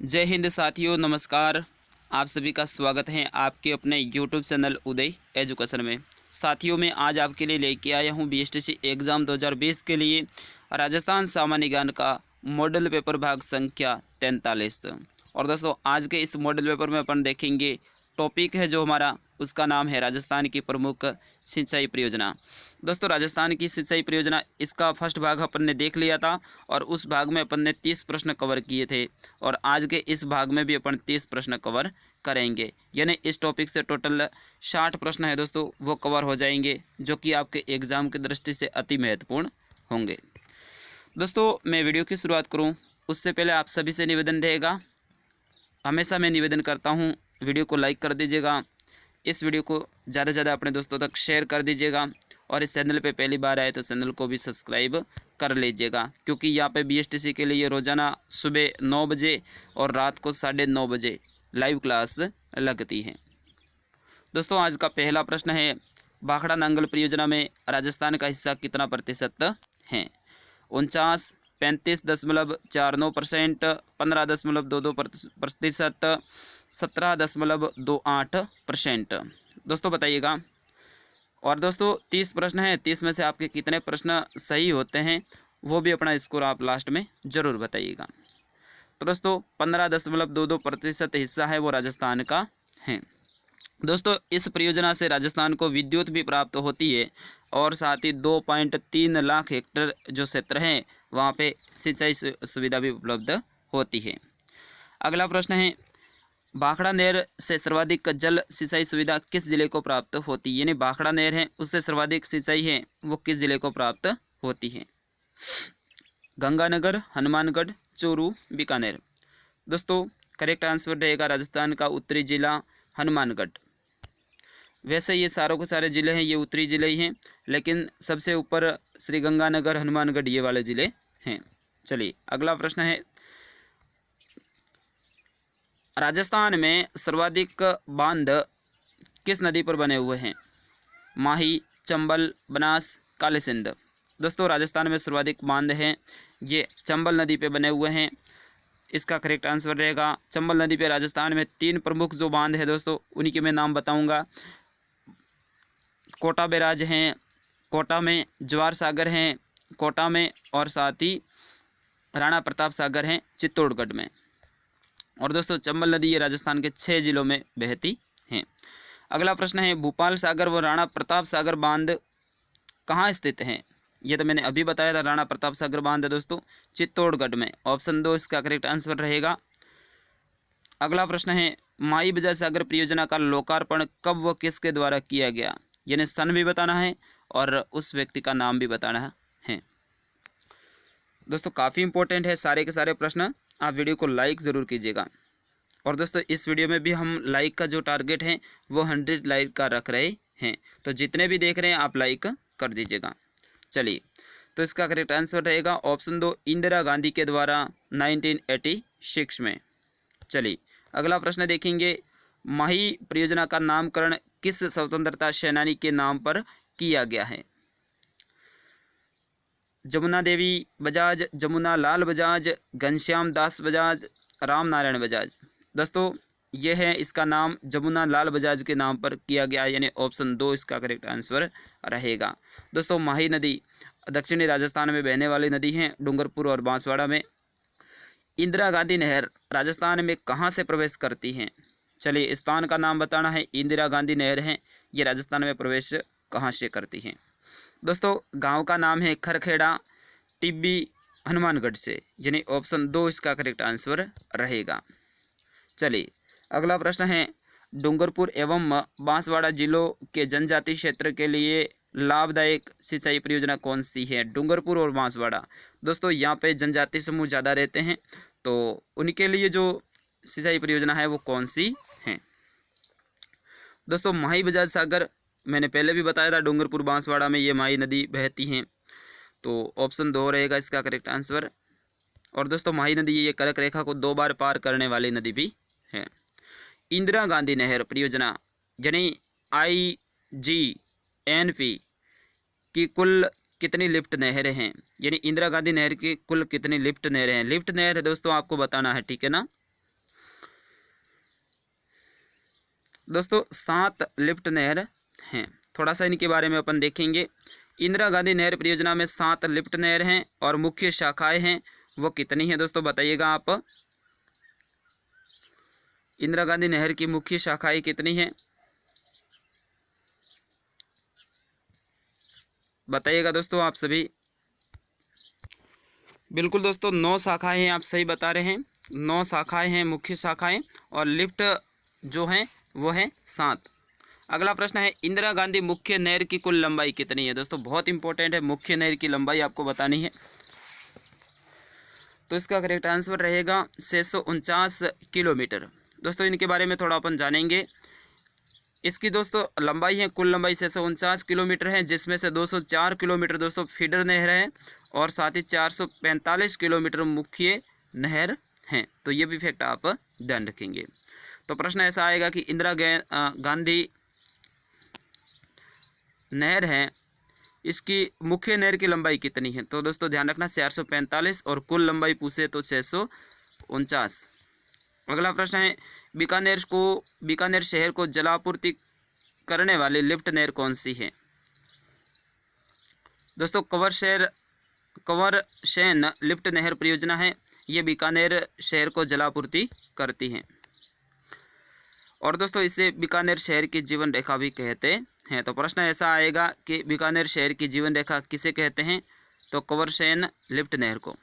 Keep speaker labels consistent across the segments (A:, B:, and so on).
A: जय हिंद साथियों, नमस्कार। आप सभी का स्वागत है आपके अपने यूट्यूब चैनल उदय एजुकेशन में। साथियों, मैं आज आपके लिए लेके आया हूँ बीएसटीसी एग्ज़ाम 2020 के लिए राजस्थान सामान्य ज्ञान का मॉडल पेपर भाग संख्या 43। और दोस्तों, आज के इस मॉडल पेपर में अपन देखेंगे टॉपिक है जो हमारा, उसका नाम है राजस्थान की प्रमुख सिंचाई परियोजना। दोस्तों, राजस्थान की सिंचाई परियोजना, इसका फर्स्ट भाग अपन ने देख लिया था और उस भाग में अपन ने 30 प्रश्न कवर किए थे और आज के इस भाग में भी अपन 30 प्रश्न कवर करेंगे। यानी इस टॉपिक से टोटल 60 प्रश्न है दोस्तों, वो कवर हो जाएंगे, जो कि आपके एग्ज़ाम की दृष्टि से अति महत्वपूर्ण होंगे। दोस्तों, मैं वीडियो की शुरुआत करूँ उससे पहले आप सभी से निवेदन रहेगा, हमेशा मैं निवेदन करता हूँ, वीडियो को लाइक कर दीजिएगा, इस वीडियो को ज़्यादा से ज़्यादा अपने दोस्तों तक शेयर कर दीजिएगा और इस चैनल पे पहली बार आए तो चैनल को भी सब्सक्राइब कर लीजिएगा, क्योंकि यहाँ पे बीएसटीसी के लिए रोज़ाना सुबह 9 बजे और रात को 9:30 बजे लाइव क्लास लगती है। दोस्तों, आज का पहला प्रश्न है, भाखड़ा नांगल परियोजना में राजस्थान का हिस्सा कितना प्रतिशत है? 49, 35.49%, 15.22%, 17.28%। दोस्तों बताइएगा। और दोस्तों 30 प्रश्न हैं, 30 में से आपके कितने प्रश्न सही होते हैं वो भी अपना स्कोर आप लास्ट में ज़रूर बताइएगा। तो दोस्तों 15.22% हिस्सा है वो राजस्थान का है। दोस्तों, इस परियोजना से राजस्थान को विद्युत भी प्राप्त होती है और साथ ही 2.3 लाख हेक्टेयर जो क्षेत्र हैं वहाँ पे सिंचाई सुविधा भी उपलब्ध होती है। अगला प्रश्न है, भाखड़ा नहर से सर्वाधिक जल सिंचाई सुविधा किस जिले को प्राप्त होती है? यानी भाखड़ा नहर है उससे सर्वाधिक सिंचाई है वो किस जिले को प्राप्त होती है? गंगानगर, हनुमानगढ़, चूरू, बीकानेर। दोस्तों, करेक्ट आंसर रहेगा राजस्थान का उत्तरी जिला हनुमानगढ़। वैसे ये सारों के सारे ज़िले हैं ये उत्तरी ज़िले ही हैं, लेकिन सबसे ऊपर श्री गंगानगर, हनुमानगढ़ ये वाले ज़िले हैं। चलिए अगला प्रश्न है, राजस्थान में सर्वाधिक बांध किस नदी पर बने हुए हैं? माही, चंबल, बनास, काली सिंध। दोस्तों, राजस्थान में सर्वाधिक बांध हैं ये चंबल नदी पे बने हुए हैं। इसका करेक्ट आंसर रहेगा चंबल नदी पे। राजस्थान में 3 प्रमुख जो बांध है दोस्तों, उन्हीं के मैं नाम बताऊंगा। कोटा बैराज हैं, कोटा में जवाहर सागर हैं कोटा में, और साथ ही राणा प्रताप सागर हैं चित्तौड़गढ़ में। और दोस्तों चंबल नदी ये राजस्थान के 6 जिलों में बहती हैं। अगला प्रश्न है, भूपाल सागर व राणा प्रताप सागर बांध कहाँ स्थित हैं? ये तो मैंने अभी बताया था, राणा प्रताप सागर बांध है दोस्तों चित्तौड़गढ़ में। ऑप्शन 2 इसका करेक्ट आंसर रहेगा। अगला प्रश्न है, माई बजाज सागर परियोजना का लोकार्पण कब व किसके द्वारा किया गया? यानी सन भी बताना है और उस व्यक्ति का नाम भी बताना है। दोस्तों काफ़ी इंपॉर्टेंट है सारे के सारे प्रश्न, आप वीडियो को लाइक ज़रूर कीजिएगा। और दोस्तों इस वीडियो में भी हम लाइक का जो टारगेट है वो 100 लाइक का रख रहे हैं, तो जितने भी देख रहे हैं आप लाइक कर दीजिएगा। चलिए, तो इसका करेक्ट आंसर रहेगा ऑप्शन 2, इंदिरा गांधी के द्वारा 1986 में। चलिए अगला प्रश्न देखेंगे, माही परियोजना का नामकरण किस स्वतंत्रता सेनानी के नाम पर किया गया है? जमुना देवी बजाज, जमुना लाल बजाज, घनश्याम दास बजाज, राम नारायण बजाज। दोस्तों ये है, इसका नाम जमुना लाल बजाज के नाम पर किया गया, यानी ऑप्शन 2 इसका करेक्ट आंसर रहेगा। दोस्तों माही नदी दक्षिणी राजस्थान में बहने वाली नदी है, डूंगरपुर और बांसवाड़ा में। इंदिरा गांधी नहर राजस्थान में कहाँ से प्रवेश करती हैं? चलिए स्थान का नाम बताना है। इंदिरा गांधी नहर है ये राजस्थान में प्रवेश कहाँ से करती हैं? दोस्तों गांव का नाम है खरखेड़ा, टिब्बी, हनुमानगढ़ से, यानी ऑप्शन 2 इसका करेक्ट आंसर रहेगा। चलिए अगला प्रश्न है, डूंगरपुर एवं बांसवाड़ा जिलों के जनजातीय क्षेत्र के लिए लाभदायक सिंचाई परियोजना कौन सी है? डूंगरपुर और बांसवाड़ा। दोस्तों यहाँ पे जनजातीय समूह ज़्यादा रहते हैं, तो उनके लिए जो सिंचाई परियोजना है वो कौन सी है? दोस्तों माही बजाज सागर, मैंने पहले भी बताया था, डूंगरपुर बांसवाड़ा में ये माही नदी बहती हैं, तो ऑप्शन 2 रहेगा इसका करेक्ट आंसर। और दोस्तों माही नदी ये कर्क रेखा को 2 बार पार करने वाली नदी भी है। इंदिरा गांधी नहर परियोजना यानी IGNP की कुल कितनी लिफ्ट नहरें हैं? यानी इंदिरा गांधी नहर की कुल कितनी लिफ्ट नहरें हैं? लिफ्ट नहर है दोस्तों आपको बताना है, ठीक है ना। दोस्तों 7 लिफ्ट नहर हैं, थोड़ा सा इनके बारे में अपन देखेंगे। इंदिरा गांधी नहर परियोजना में 7 लिफ्ट नहर हैं और मुख्य शाखाएं हैं वो कितनी हैं दोस्तों, बताइएगा आप। इंदिरा गांधी नहर की मुख्य शाखाएं कितनी हैं, बताइएगा दोस्तों आप सभी। बिल्कुल दोस्तों 9 शाखाएं हैं, आप सही बता रहे हैं, 9 शाखाएं हैं मुख्य शाखाएं, और लिफ्ट जो हैं वो हैं 7। अगला प्रश्न है इंदिरा गांधी मुख्य नहर की कुल लंबाई कितनी है। दोस्तों बहुत इंपॉर्टेंट है, मुख्य नहर की लंबाई आपको बतानी है। तो इसका करेक्ट आंसर रहेगा 649 किलोमीटर। दोस्तों इनके बारे में थोड़ा अपन जानेंगे। इसकी दोस्तों लंबाई है, कुल लंबाई 649 किलोमीटर है, जिसमें से 204 किलोमीटर दोस्तों फीडर नहर है और साथ ही 445 किलोमीटर मुख्य नहर हैं। तो ये भी फैक्ट आप ध्यान रखेंगे। तो प्रश्न ऐसा आएगा कि इंदिरा गांधी नहर है, इसकी मुख्य नहर की लंबाई कितनी है। तो दोस्तों ध्यान रखना 445 और कुल लंबाई पूछे तो 649। अगला प्रश्न है बीकानेर शहर को जलापूर्ति करने वाली लिफ्ट नहर कौन सी है। दोस्तों कंवरशेन लिफ्ट नहर परियोजना है, ये बीकानेर शहर को जलापूर्ति करती हैं और दोस्तों इसे बीकानेर शहर की जीवन रेखा भी कहते हैं। तो प्रश्न ऐसा आएगा कि बीकानेर शहर की जीवन रेखा किसे कहते हैं, तो कंवरशेन लिफ्ट नहर को।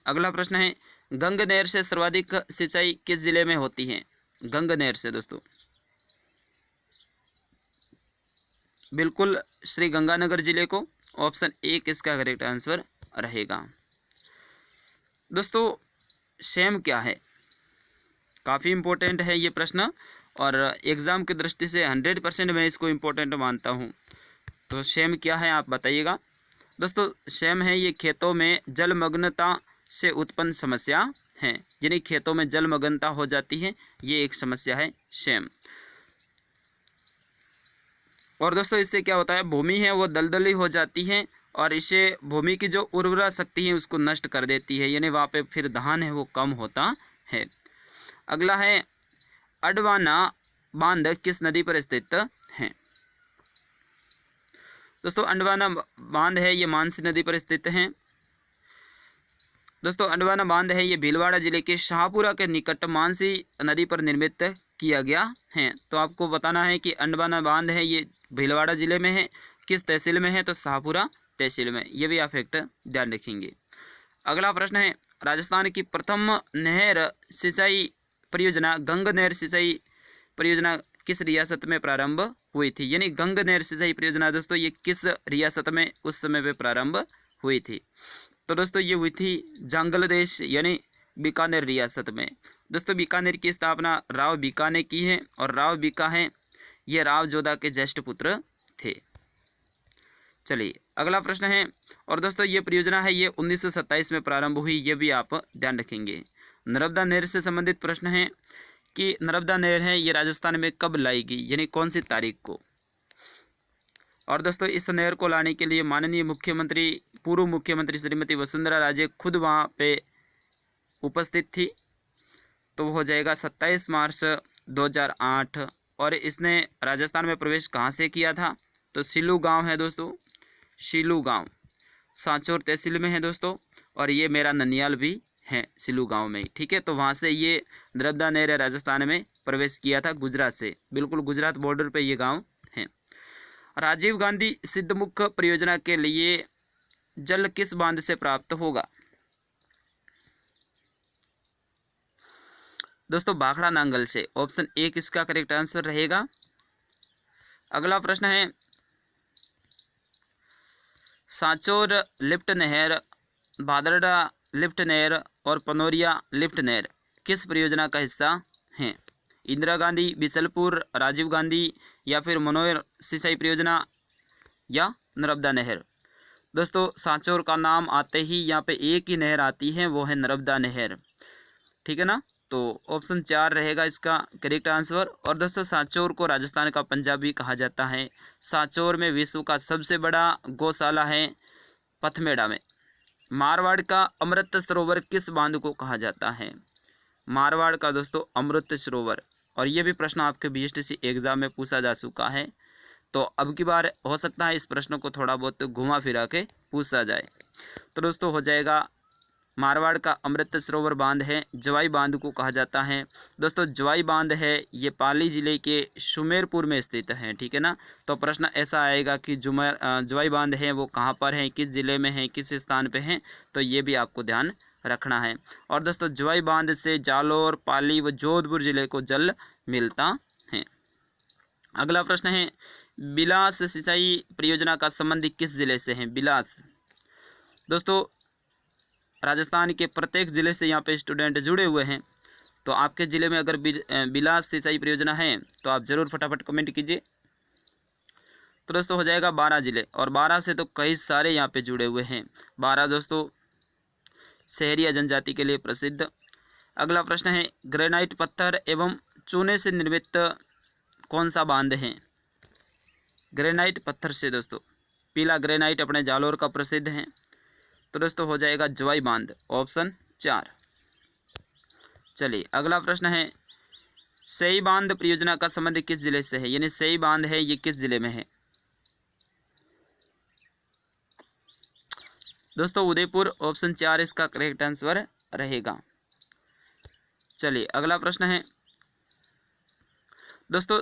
A: अगला प्रश्न है गंग नहर से सर्वाधिक सिंचाई किस जिले में होती है। गंग नहर से दोस्तों बिल्कुल श्री गंगानगर जिले को, ऑप्शन 1 इसका करेक्ट आंसर रहेगा। दोस्तों शेम क्या है, काफ़ी इम्पोर्टेंट है ये प्रश्न और एग्ज़ाम की दृष्टि से 100% मैं इसको इम्पोर्टेंट मानता हूँ। तो शेम क्या है आप बताइएगा। दोस्तों शेम है ये खेतों में जलमग्नता से उत्पन्न समस्या है, यानी खेतों में जलमग्नता हो जाती है, ये एक समस्या है शेम। और दोस्तों इससे क्या होता है, भूमि है वो दलदली हो जाती है और इसे भूमि की जो उर्वरा शक्ति है उसको नष्ट कर देती है, यानी वहाँ पे फिर धान है वो कम होता है। अगला है अडवाना बांध किस नदी पर स्थित है। दोस्तों अडवाना बांध है ये मानसी नदी पर स्थित है। दोस्तों अडवाना बांध है ये भीलवाड़ा जिले के शाहपुरा के निकट मानसी नदी पर निर्मित किया गया है। तो आपको बताना है कि अडवाना बांध है ये भीलवाड़ा जिले में है, किस तहसील में है, तो शाहपुरा तहसील में, ये भी आप फैक्ट ध्यान रखेंगे। अगला प्रश्न है राजस्थान की प्रथम नहर सिंचाई परियोजना गंग नहर सिंचाई परियोजना किस रियासत में प्रारंभ हुई थी, यानी गंग नहर सिंचाई परियोजना दोस्तों ये किस रियासत में उस समय पे प्रारंभ हुई थी। तो दोस्तों ये हुई थी जंगल देश यानी बीकानेर रियासत में। दोस्तों बीकानेर की स्थापना राव बीका ने की है और राव बीका हैं ये राव जोधा के ज्येष्ठ पुत्र थे। चलिए अगला प्रश्न है, और दोस्तों ये परियोजना है ये 1927 में प्रारंभ हुई, ये भी आप ध्यान रखेंगे। नर्मदा नहर से संबंधित प्रश्न है कि नर्मदा नहर है ये राजस्थान में कब लाई गई, यानी कौन सी तारीख को। और दोस्तों इस नहर को लाने के लिए माननीय मुख्यमंत्री पूर्व मुख्यमंत्री श्रीमती वसुंधरा राजे खुद वहाँ पे उपस्थित थी। तो वो हो जाएगा 27 मार्च 2008। और इसने राजस्थान में प्रवेश कहाँ से किया था, तो सिलू गांव है दोस्तों, सिलू गांव सांचौर तहसील में है दोस्तों, और ये मेरा ननियाल भी है सिलू गांव में ही, ठीक है। तो वहाँ से ये नर्मदा नहर राजस्थान में प्रवेश किया था गुजरात से, बिल्कुल गुजरात बॉर्डर पे ये गांव है। राजीव गांधी सिद्धमुख परियोजना के लिए जल किस बांध से प्राप्त होगा। दोस्तों भाखड़ा नांगल से, ऑप्शन 1 इसका करेक्ट आंसर रहेगा। अगला प्रश्न है सांचौर लिफ्ट नहर, भादरडा लिफ्ट नहर और पनोरिया लिफ्ट नहर किस परियोजना का हिस्सा हैं। इंदिरा गांधी बिचलपुर, राजीव गांधी या फिर मनोहर सिंचाई परियोजना या नर्मदा नहर। दोस्तों सांचौर का नाम आते ही यहाँ पे एक ही नहर आती है, वो है नर्मदा नहर, ठीक है ना। तो ऑप्शन 4 रहेगा इसका करेक्ट आंसर। और दोस्तों सांचौर को राजस्थान का पंजाब भी कहा जाता है। सांचौर में विश्व का सबसे बड़ा गौशाला है पथमेड़ा में। मारवाड़ का अमृत सरोवर किस बांध को कहा जाता है। मारवाड़ का दोस्तों अमृत सरोवर, और ये भी प्रश्न आपके BSTC एग्ज़ाम में पूछा जा चुका है। तो अब की बार हो सकता है इस प्रश्न को थोड़ा बहुत घुमा फिरा के पूछा जाए। तो दोस्तों हो जाएगा, मारवाड़ का अमृत सरोवर बांध है, जवाई बांध को कहा जाता है। दोस्तों जवाई बांध है ये पाली जिले के सुमेरपुर में स्थित है, ठीक है ना। तो प्रश्न ऐसा आएगा कि जवाई बांध है वो कहाँ पर है, किस जिले में है, किस स्थान पे है, तो ये भी आपको ध्यान रखना है। और दोस्तों जवाई बांध से जालौर, पाली व जोधपुर जिले को जल मिलता है। अगला प्रश्न है, बिलास सिंचाई परियोजना का संबंध किस जिले से है? बिलास दोस्तों राजस्थान के प्रत्येक ज़िले से यहाँ पे स्टूडेंट जुड़े हुए हैं। तो आपके ज़िले में अगर बिलास सिंचाई परियोजना है तो आप ज़रूर फटाफट कमेंट कीजिए। तो दोस्तों हो जाएगा 12 ज़िले, और 12 से तो कई सारे यहाँ पे जुड़े हुए हैं। 12 दोस्तों शहरी या जनजाति के लिए प्रसिद्ध। अगला प्रश्न है, ग्रेनाइट पत्थर एवं चूने से निर्मित कौन सा बांध है? ग्रेनाइट पत्थर से दोस्तों पीला ग्रेनाइट अपने जालौर का प्रसिद्ध है। तो दोस्तों हो जाएगा जवाई बांध, ऑप्शन 4। चलिए अगला प्रश्न है, सई बांध परियोजना का संबंध किस जिले से है? यानी सई बांध है ये किस जिले में है? दोस्तों उदयपुर, ऑप्शन 4 इसका करेक्ट आंसर रहेगा। चलिए अगला प्रश्न है, दोस्तों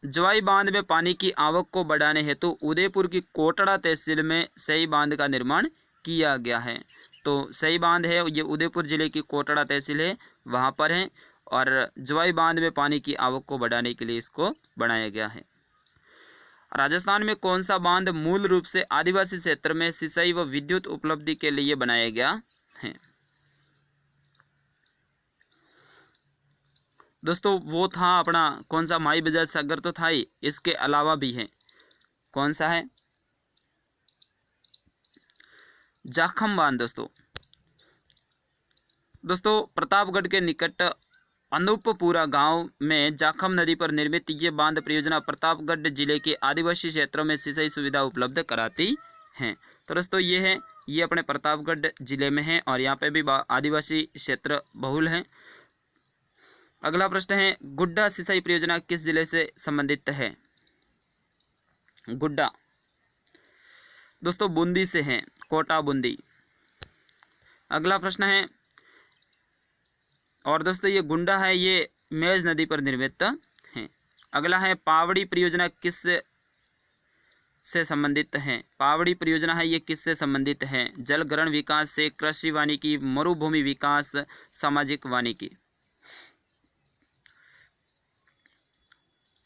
A: जवाई बांध में पानी की आवक को बढ़ाने हेतु उदयपुर की कोटड़ा तहसील में सई बांध का निर्माण किया गया है। तो सई बांध है ये उदयपुर जिले की कोटड़ा तहसील है, वहाँ पर है, और जवाई बांध में पानी की आवक को बढ़ाने के लिए इसको बनाया गया है। राजस्थान में कौन सा बांध मूल रूप से आदिवासी क्षेत्र में सिंचाई व विद्युत उपलब्धि के लिए बनाया गया है? दोस्तों वो था अपना कौन सा, माई बजाज सागर तो था ही, इसके अलावा भी है। कौन सा है? जाखम बांध। दोस्तों प्रतापगढ़ के निकट अनूपपुरा गांव में जाखम नदी पर निर्मित ये बांध परियोजना प्रतापगढ़ जिले के आदिवासी क्षेत्रों में सिंचाई सुविधा उपलब्ध कराती है। तो दोस्तों ये है, ये अपने प्रतापगढ़ जिले में है, और यहाँ पे भी आदिवासी क्षेत्र बहुल हैं। अगला प्रश्न है, गुड्डा सिंचाई परियोजना किस जिले से संबंधित है? गुड्डा दोस्तों बूंदी से है, कोटा बूंदी। अगला प्रश्न है, और दोस्तों ये गुंडा है ये मेज नदी पर निर्मित है। अगला है, पावड़ी परियोजना किस से संबंधित है? पावड़ी परियोजना है ये किससे संबंधित है? जल ग्रहण विकास से, कृषि वानिकी, मरुभूमि विकास, सामाजिक वानिकी।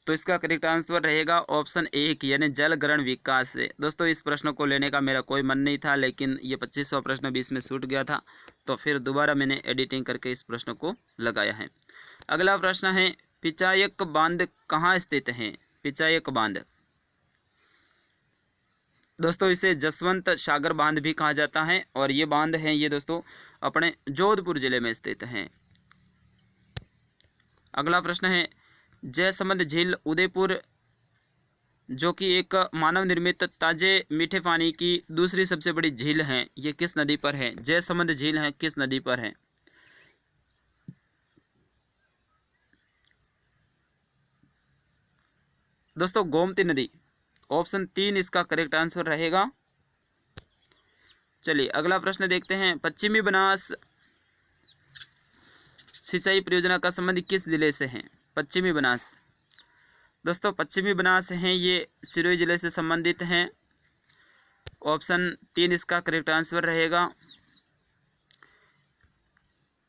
A: तो इसका करेक्ट आंसर रहेगा ऑप्शन 1 यानी जल ग्रहण विकास से। दोस्तों इस प्रश्न को लेने का मेरा कोई मन नहीं था, लेकिन ये 25वां प्रश्न भी इसमें छूट गया था, तो फिर दोबारा मैंने एडिटिंग करके इस प्रश्न को लगाया है। अगला प्रश्न है, पिचायक बांध कहाँ स्थित है? पिचायक बांध दोस्तों इसे जसवंत सागर बांध भी कहा जाता है, और ये बांध है ये दोस्तों अपने जोधपुर जिले में स्थित हैं। अगला प्रश्न है, जयसमंद झील उदयपुर जो कि एक मानव निर्मित ताजे मीठे पानी की दूसरी सबसे बड़ी झील है, ये किस नदी पर है? जयसमंद झील है किस नदी पर है? दोस्तों गोमती नदी, ऑप्शन 3 इसका करेक्ट आंसर रहेगा। चलिए अगला प्रश्न देखते हैं, पश्चिमी बनास सिंचाई परियोजना का संबंध किस जिले से है? पश्चिमी बनास दोस्तों पश्चिमी बनास हैं ये सिरोही जिले से संबंधित हैं, ऑप्शन 3 इसका करेक्ट आंसर रहेगा।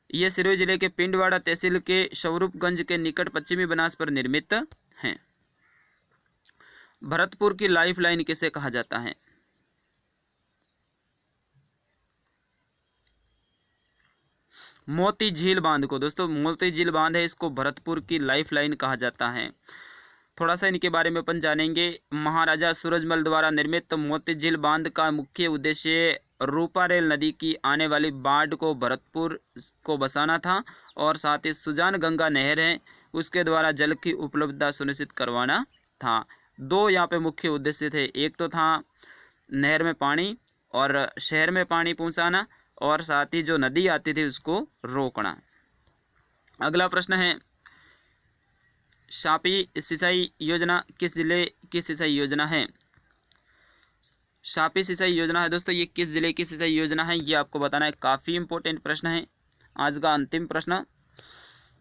A: ये सिरोही जिले के पिंडवाड़ा तहसील के स्वरूपगंज के निकट पश्चिमी बनास पर निर्मित हैं। भरतपुर की लाइफलाइन किसे कहा जाता है? मोती झील बांध को। दोस्तों मोती झील बांध है इसको भरतपुर की लाइफलाइन कहा जाता है। थोड़ा सा इनके बारे में अपन जानेंगे। महाराजा सूरजमल द्वारा निर्मित मोती झील बांध का मुख्य उद्देश्य रूपारेल नदी की आने वाली बाढ़ को भरतपुर को बसाना था, और साथ ही सुजान गंगा नहर है उसके द्वारा जल की उपलब्धता सुनिश्चित करवाना था। दो यहाँ पे मुख्य उद्देश्य थे, एक तो था नहर में पानी और शहर में पानी पहुँचाना, और साथ ही जो नदी आती थी उसको रोकना। अगला प्रश्न है, शापी सिंचाई योजना किस जिले की सिंचाई योजना है? शापी सिंचाई योजना है दोस्तों, ये किस जिले की सिंचाई योजना है ये आपको बताना है। काफ़ी इंपॉर्टेंट प्रश्न है, आज का अंतिम प्रश्न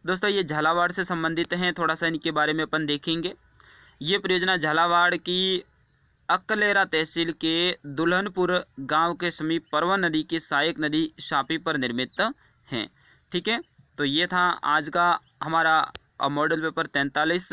A: दोस्तों। ये झालावाड़ से संबंधित हैं, थोड़ा सा इनके बारे में अपन देखेंगे। ये परियोजना झालावाड़ की अकलेरा तहसील के दुल्हनपुर गांव के समीप परवन नदी की सहायक नदी शापी पर निर्मित है। ठीक है, तो ये था आज का हमारा मॉडल पेपर 43।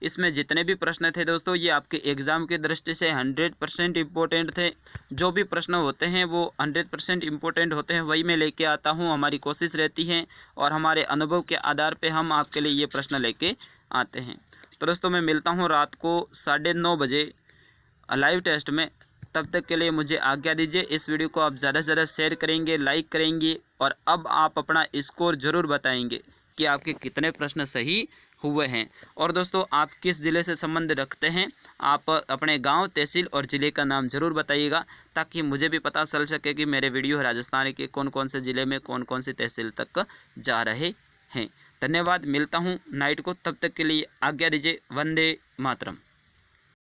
A: इसमें जितने भी प्रश्न थे दोस्तों, ये आपके एग्ज़ाम की दृष्टि से 100% इम्पोर्टेंट थे। जो भी प्रश्न होते हैं वो 100% इम्पोर्टेंट होते हैं, वही मैं लेके आता हूँ। हमारी कोशिश रहती है और हमारे अनुभव के आधार पे हम आपके लिए ये प्रश्न लेके आते हैं। तो दोस्तों मैं मिलता हूँ रात को 9:30 बजे लाइव टेस्ट में। तब तक के लिए मुझे आज्ञा दीजिए। इस वीडियो को आप ज़्यादा से ज़्यादा शेयर करेंगे, लाइक करेंगे, और अब आप अपना स्कोर ज़रूर बताएंगे कि आपके कितने प्रश्न सही हुए हैं। और दोस्तों आप किस ज़िले से संबंध रखते हैं, आप अपने गांव, तहसील और ज़िले का नाम ज़रूर बताइएगा, ताकि मुझे भी पता चल सके कि मेरे वीडियो राजस्थान के कौन कौन से ज़िले में कौन कौन सी तहसील तक जा रहे हैं। धन्यवाद, मिलता हूँ नाइट को। तब तक के लिए आज्ञा दीजिए। वंदे मातरम।